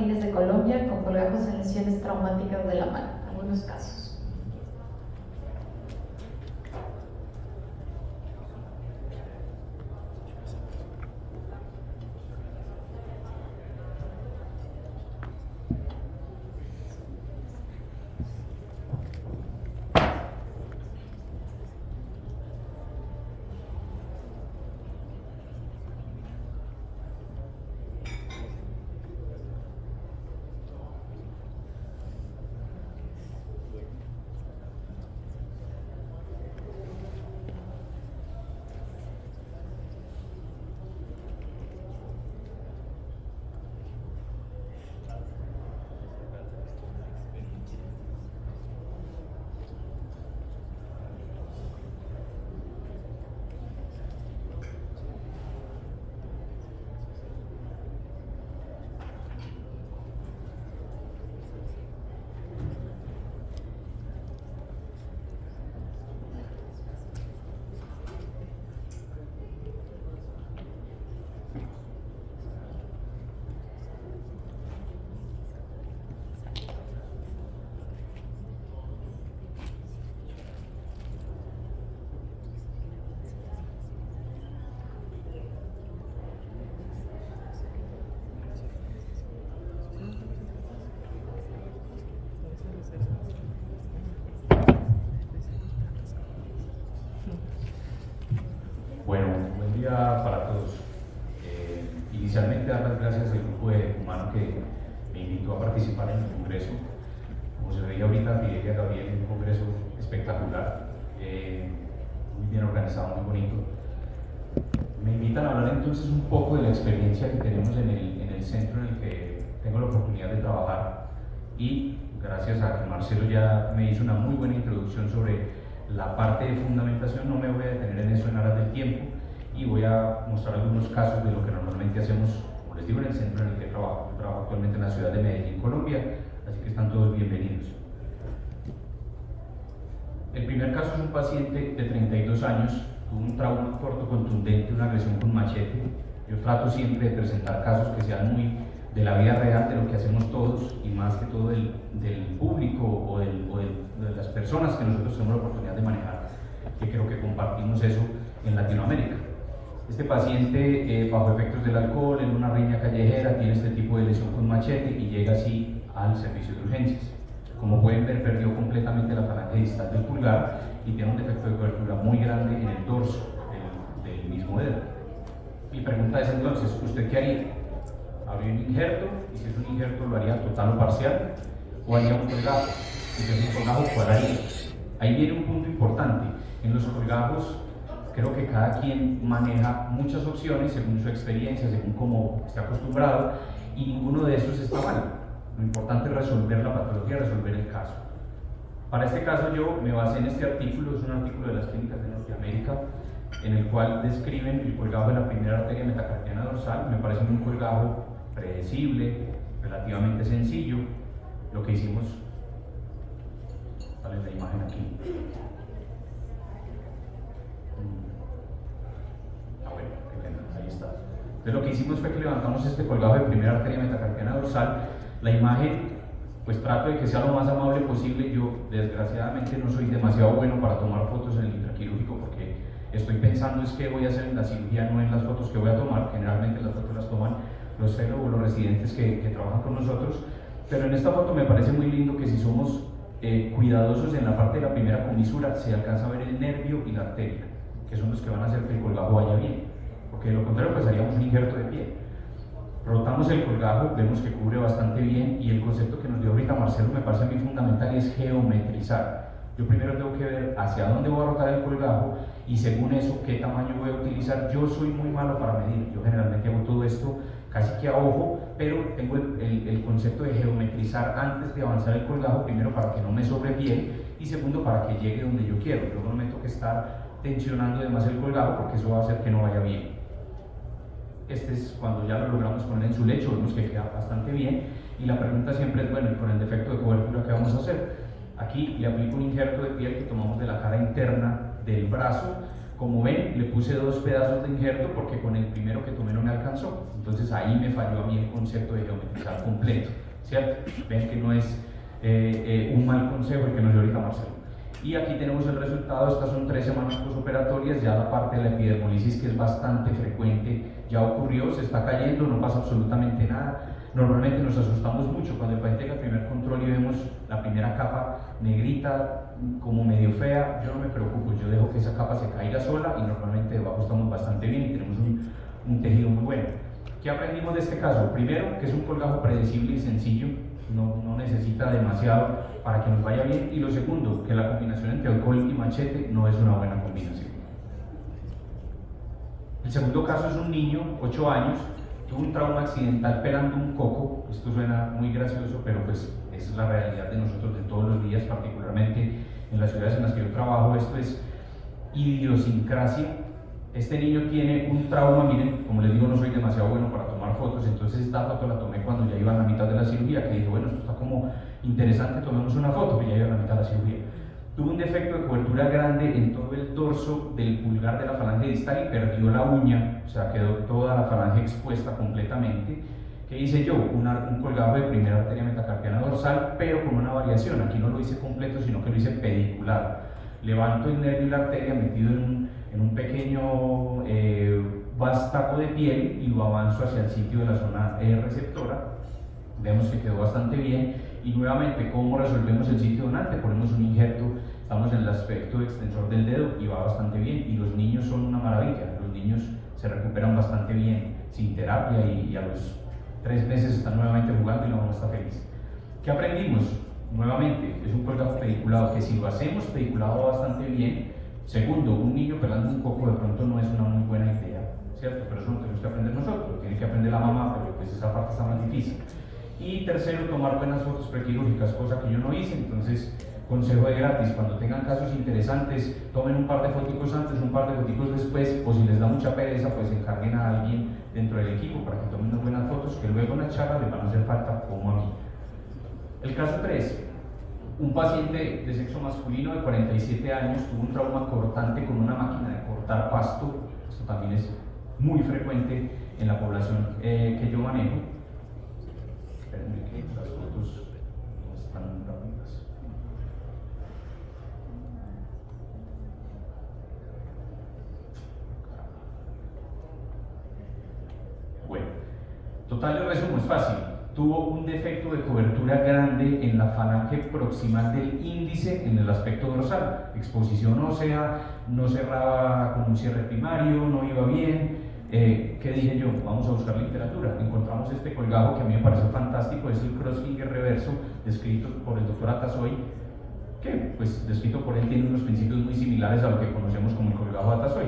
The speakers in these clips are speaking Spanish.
Martínez de Colombia con colgajos en lesiones traumáticas de la mano, algunos casos. Bueno, buen día para todos. Inicialmente dar las gracias al grupo de Humano que me invitó a participar en el congreso. Como se veía ahorita, Fidelia Gabriel, un congreso espectacular, muy bien organizado, muy bonito. Me invitan a hablar entonces un poco de la experiencia que tenemos en el centro en el que tengo la oportunidad de trabajar, y gracias a que Marcelo ya me hizo una muy buena introducción sobre la parte de fundamentación, no me voy a detener en eso en aras del tiempo, y voy a mostrar algunos casos de lo que normalmente hacemos, como les digo, en el centro en el que trabajo. Yo trabajo actualmente en la ciudad de Medellín, Colombia, así que están todos bienvenidos. El primer caso es un paciente de 32 años, tuvo un trauma corto contundente, una agresión con machete. Yo trato siempre de presentar casos que sean muy de la vida real, de lo que hacemos todos, y más que todo del público o de las personas que nosotros tenemos la oportunidad de manejar, que creo que compartimos eso en Latinoamérica. Este paciente, bajo efectos del alcohol, en una riña callejera, tiene este tipo de lesión con machete y llega así al servicio de urgencias. Como pueden ver, perdió completamente la falange distal del pulgar y tiene un defecto de cobertura muy grande en el dorso del mismo dedo. Mi pregunta es entonces, ¿usted qué haría? ¿Habría un injerto? Y si es un injerto, ¿lo haría total o parcial? ¿O haría un colgajo? Y si es un colgajo, ¿cuál haría? Ahí viene un punto importante. En los colgajos, creo que cada quien maneja muchas opciones según su experiencia, según cómo esté acostumbrado, y ninguno de esos está mal. Lo importante es resolver la patología, resolver el caso. Para este caso yo me basé en este artículo, es un artículo de las clínicas de Norteamérica, en el cual describen el colgajo de la primera arteria metacarpiana dorsal. Me parece un colgajo predecible, relativamente sencillo. Lo que hicimos, sale la imagen aquí. Bueno, qué pena, ahí está. Entonces lo que hicimos fue que levantamos este colgajo de primera arteria metacarpiana dorsal. La imagen, pues trato de que sea lo más amable posible. Yo desgraciadamente no soy demasiado bueno para tomar fotos en el intraquirúrgico, porque estoy pensando es qué voy a hacer en la cirugía, no en las fotos que voy a tomar. Generalmente las fotos las toman los fellows o los residentes que trabajan con nosotros, pero en esta foto me parece muy lindo que si somos cuidadosos en la parte de la primera comisura, se alcanza a ver el nervio y la arteria, que son los que van a hacer que el colgajo vaya bien, porque de lo contrario pues haríamos un injerto de pie. Rotamos el colgajo, vemos que cubre bastante bien, y el concepto que nos dio ahorita Marcelo me parece a mí fundamental, es geometrizar. Yo primero tengo que ver hacia dónde voy a rotar el colgajo, y según eso, qué tamaño voy a utilizar. Yo soy muy malo para medir, yo generalmente hago todo esto casi que a ojo, pero tengo el concepto de geometrizar antes de avanzar el colgajo, primero para que no me sobre piel, y segundo para que llegue donde yo quiero. Luego no me toque estar tensionando demasiado el colgajo, porque eso va a hacer que no vaya bien. Este es cuando ya lo logramos poner en su lecho, vemos que queda bastante bien, y la pregunta siempre es, bueno, ¿y con el defecto de cobertura qué vamos a hacer? Aquí le aplico un injerto de piel que tomamos de la cara interna del brazo, Como ven, le puse 2 pedazos de injerto porque con el primero que tomé no me alcanzó. Entonces ahí me falló a mí el concepto de geometrizar completo, ¿cierto? Ven que no es un mal consejo el que nos dio ahorita Marcelo. Y aquí tenemos el resultado. Estas son 3 semanas posoperatorias. Ya la parte de la epidermolisis, que es bastante frecuente, ya ocurrió, se está cayendo, no pasa absolutamente nada. Normalmente nos asustamos mucho cuando el paciente llega al primer control y vemos la primera capa negrita, como medio fea. Yo no me preocupo, yo dejo que esa capa se caiga sola y normalmente debajo estamos bastante bien y tenemos un tejido muy bueno. ¿Qué aprendimos de este caso? Primero, que es un colgajo predecible y sencillo, no necesita demasiado para que nos vaya bien. Y lo segundo, que la combinación entre alcohol y machete no es una buena combinación. El segundo caso es un niño, 8 años, tuvo un trauma accidental pelando un coco. Esto suena muy gracioso, pero pues es la realidad de nosotros de todos los días, particularmente en las ciudades en las que yo trabajo. Esto es idiosincrasia. Este niño tiene un trauma. Miren, como les digo, no soy demasiado bueno para tomar fotos, entonces esta foto la tomé cuando ya iba a la mitad de la cirugía, que dije, bueno, esto está como interesante, tomemos una foto, que ya iba a la mitad de la cirugía. Tuvo un defecto de cobertura grande en todo el dorso del pulgar de la falange distal y perdió la uña, o sea, quedó toda la falange expuesta completamente. ¿Qué hice yo? Un colgajo de primera arteria metacarpiana dorsal, pero con una variación. Aquí no lo hice completo, sino que lo hice pedicular. Levanto el nervio y la arteria metido en un pequeño vástago de piel y lo avanzo hacia el sitio de la zona receptora. Vemos que quedó bastante bien. Y nuevamente, ¿cómo resolvemos el sitio donante? Ponemos un injerto, estamos en el aspecto extensor del dedo y va bastante bien. Y los niños son una maravilla, los niños se recuperan bastante bien sin terapia y a los 3 meses están nuevamente jugando y la mamá está feliz. ¿Qué aprendimos? Nuevamente, es un colgajo pediculado que si lo hacemos pediculado va bastante bien. Segundo, un niño pelando un coco de pronto no es una muy buena idea, ¿cierto? Pero eso lo tenemos que aprender nosotros, tiene que aprender la mamá, pero pues esa parte está más difícil. Y tercero, tomar buenas fotos prequirúrgicas, cosa que yo no hice. Entonces, consejo de gratis, cuando tengan casos interesantes, tomen un par de fotos antes, un par de fotos después, o si les da mucha pereza, pues encarguen a alguien dentro del equipo para que tomen unas buenas fotos, que luego en la charla les van a hacer falta como a mí. El caso 3, un paciente de sexo masculino de 47 años tuvo un trauma cortante con una máquina de cortar pasto. Esto también es muy frecuente en la población que yo manejo. Espérenme que las fotos no están rápidas. Bueno, total, el resumen es fácil. Tuvo un defecto de cobertura grande en la falange proximal del índice en el aspecto dorsal. Exposición ósea, no cerraba con un cierre primario, no iba bien. ¿Qué dije yo? Vamos a buscar literatura. Encontramos este colgajo que a mí me parece fantástico, es el crossfinger reverso, descrito por el doctor Atasoy, que pues descrito por él tiene unos principios muy similares a lo que conocemos como el colgajo Atasoy.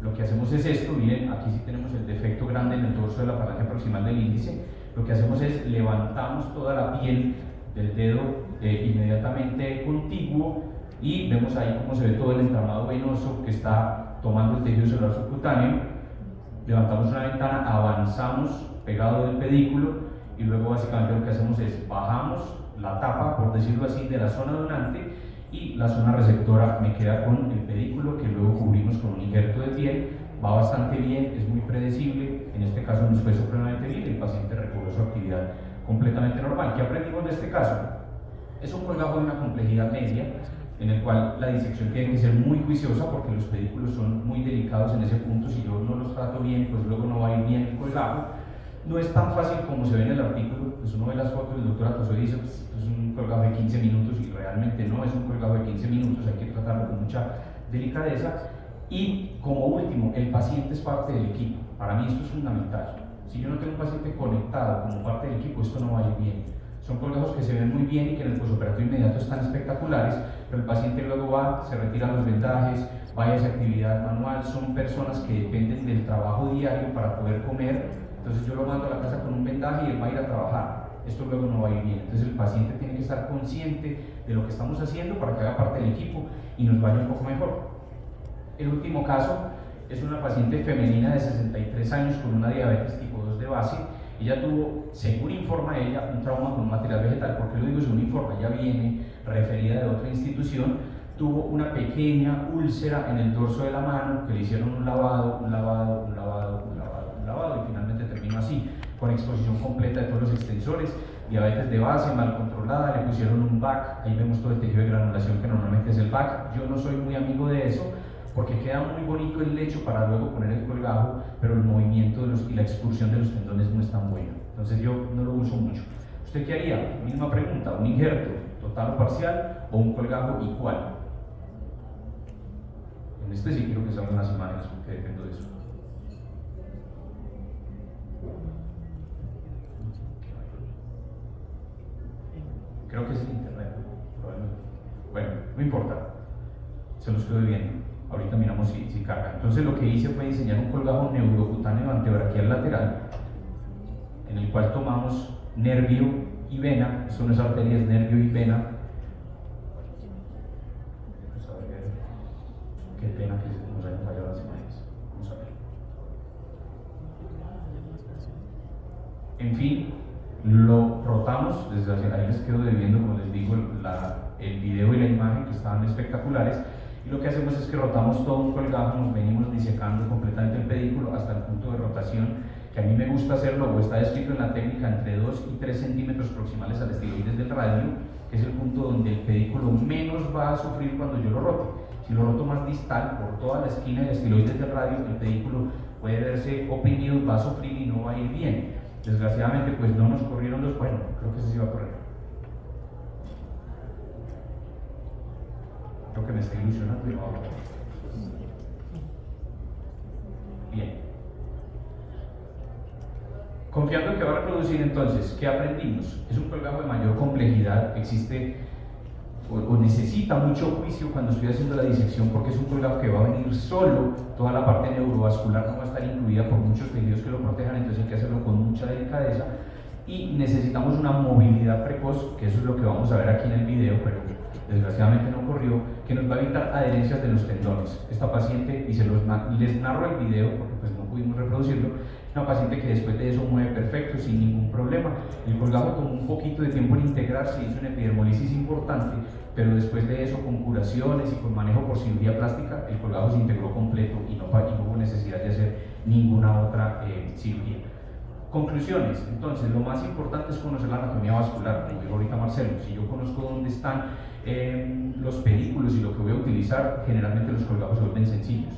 Lo que hacemos es esto, miren, aquí sí tenemos el defecto grande en el dorso de la falange proximal del índice. Lo que hacemos es levantamos toda la piel del dedo inmediatamente contiguo y vemos ahí cómo se ve todo el entramado venoso que está tomando el tejido celular subcutáneo. Levantamos una ventana, avanzamos pegado del pedículo y luego básicamente lo que hacemos es bajamos la tapa, por decirlo así, de la zona donante y la zona receptora me queda con el pedículo que luego cubrimos con un injerto de piel. Va bastante bien, es muy predecible, en este caso nos fue supremamente bien, el paciente recobró su actividad completamente normal. ¿Qué aprendimos de este caso? Es un colgajo de una complejidad media, en el cual la disección tiene que ser muy juiciosa porque los pedículos son muy delicados en ese punto. Si yo no los trato bien, pues luego no va a ir bien el colgajo. No es tan fácil como se ve en el artículo, pues uno ve las fotos del doctor Atasoy y dice, pues, es un colgajo de 15 minutos y realmente no es un colgajo de 15 minutos, hay que tratarlo con mucha delicadeza. Y como último, el paciente es parte del equipo. Para mí esto es fundamental. Si yo no tengo un paciente conectado como parte del equipo, esto no va a ir bien. Son colgajos que se ven muy bien y que en el posoperatorio inmediato están espectaculares, pero el paciente luego va, se retiran los vendajes, vaya a esa actividad manual. Son personas que dependen del trabajo diario para poder comer. Entonces yo lo mando a la casa con un vendaje y él va a ir a trabajar. Esto luego no va a ir bien. Entonces el paciente tiene que estar consciente de lo que estamos haciendo para que haga parte del equipo y nos vaya un poco mejor. El último caso es una paciente femenina de 63 años con una diabetes tipo 2 de base. Ella tuvo, según informa ella, un trauma con un material vegetal. ¿Por qué lo digo según informa? Ella viene referida de otra institución tuvo una pequeña úlcera en el dorso de la mano, que le hicieron un lavado, y finalmente terminó así, con exposición completa de todos los extensores, diabetes de base, mal controlada, le pusieron un VAC, ahí vemos todo el tejido de granulación que normalmente es el VAC. Yo no soy muy amigo de eso, porque queda muy bonito el lecho para luego poner el colgajo, pero el movimiento y la expulsión de los tendones no es tan bueno, entonces yo no lo uso mucho. ¿Usted qué haría? Misma pregunta, un injerto total o parcial o un colgajo y cuál. En este sí quiero que salgan las imágenes porque dependo de eso. Creo que es el internet, probablemente. Bueno, no importa, se los quedo viendo. Ahorita miramos si carga. Entonces lo que hice fue diseñar un colgajo neurocutáneo antebraquial lateral, en el cual tomamos nervio y vena. Esto no es arteria, es nervio y vena. Vamos a ver, qué pena que nos hayan fallado las imágenes. Vamos a ver. En fin, lo rotamos, desde ahí les quedo debiendo, como les digo, el video y la imagen, que estaban espectaculares. Y lo que hacemos es que rotamos todo un colgajo, nos venimos disecando completamente el pedículo hasta el punto de rotación, que a mí me gusta hacerlo, o está descrito en la técnica, entre 2 y 3 centímetros proximales al estiloides del radio, que es el punto donde el pedículo menos va a sufrir cuando yo lo rote. Si lo roto más distal, por toda la esquina del estiloides del radio, el pedículo puede verse oprimido, va a sufrir y no va a ir bien. Desgraciadamente, pues no nos corrieron los... Bueno, creo que ese sí va a correr. Creo que me está ilusionando y no va a correr. Bien. Confiando que va a reproducir, entonces, ¿qué aprendimos? Es un colgajo de mayor complejidad, existe o necesita mucho juicio cuando estoy haciendo la disección, porque es un colgajo que va a venir solo, toda la parte neurovascular no va a estar incluida por muchos tejidos que lo protejan, entonces hay que hacerlo con mucha delicadeza, y necesitamos una movilidad precoz, que eso es lo que vamos a ver aquí en el video, pero desgraciadamente no ocurrió, que nos va a evitar adherencias de los tendones. Esta paciente, y les narro el video porque pues no pudimos reproducirlo, una paciente que después de eso mueve perfecto, sin ningún problema. El colgajo tomó un poquito de tiempo en integrarse, hizo una epidermolisis importante, pero después de eso, con curaciones y con manejo por cirugía plástica, el colgajo se integró completo y no hubo necesidad de hacer ninguna otra cirugía. Conclusiones. Entonces, lo más importante es conocer la anatomía vascular, como dijo ahorita Marcelo. Si yo conozco dónde están los pedículos y lo que voy a utilizar, generalmente los colgajos se vuelven sencillos.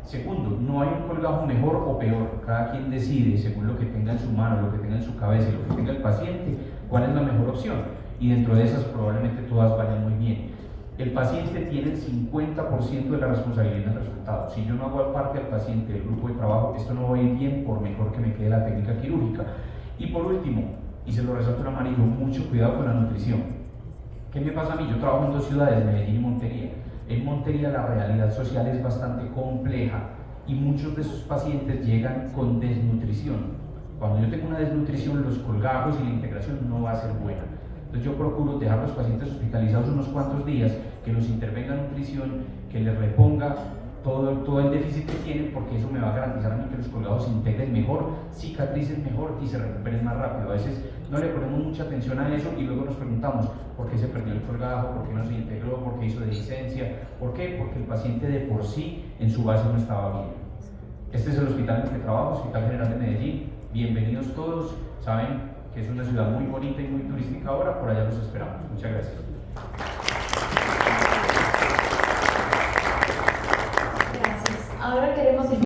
Segundo, no hay un colgajo mejor o peor, cada quien decide según lo que tenga en su mano, lo que tenga en su cabeza y lo que tenga el paciente, cuál es la mejor opción, y dentro de esas probablemente todas vayan muy bien. El paciente tiene el 50% de la responsabilidad en el resultado. Si yo no hago parte del paciente del grupo de trabajo, esto no va a ir bien por mejor que me quede la técnica quirúrgica. Y por último, y se lo resalto en amarillo, mucho cuidado con la nutrición. ¿Qué me pasa a mí? Yo trabajo en 2 ciudades, Medellín y Montería. En Montería la realidad social es bastante compleja y muchos de esos pacientes llegan con desnutrición. Cuando yo tengo una desnutrición, los colgajos y la integración no va a ser buena. Entonces yo procuro dejar a los pacientes hospitalizados unos cuantos días, que los intervenga nutrición, que les reponga todo el déficit que tienen, porque eso me va a garantizar a mí que los colgados se integren mejor, cicatricen mejor y se recuperen más rápido. A veces no le ponemos mucha atención a eso y luego nos preguntamos ¿por qué se perdió el colgajo? ¿Por qué no se integró? ¿Por qué hizo dehiscencia? ¿Por qué? Porque el paciente de por sí en su base no estaba bien. Este es el hospital en el que trabajo, Hospital General de Medellín. Bienvenidos todos. Saben que es una ciudad muy bonita y muy turística ahora, por allá los esperamos. Muchas gracias.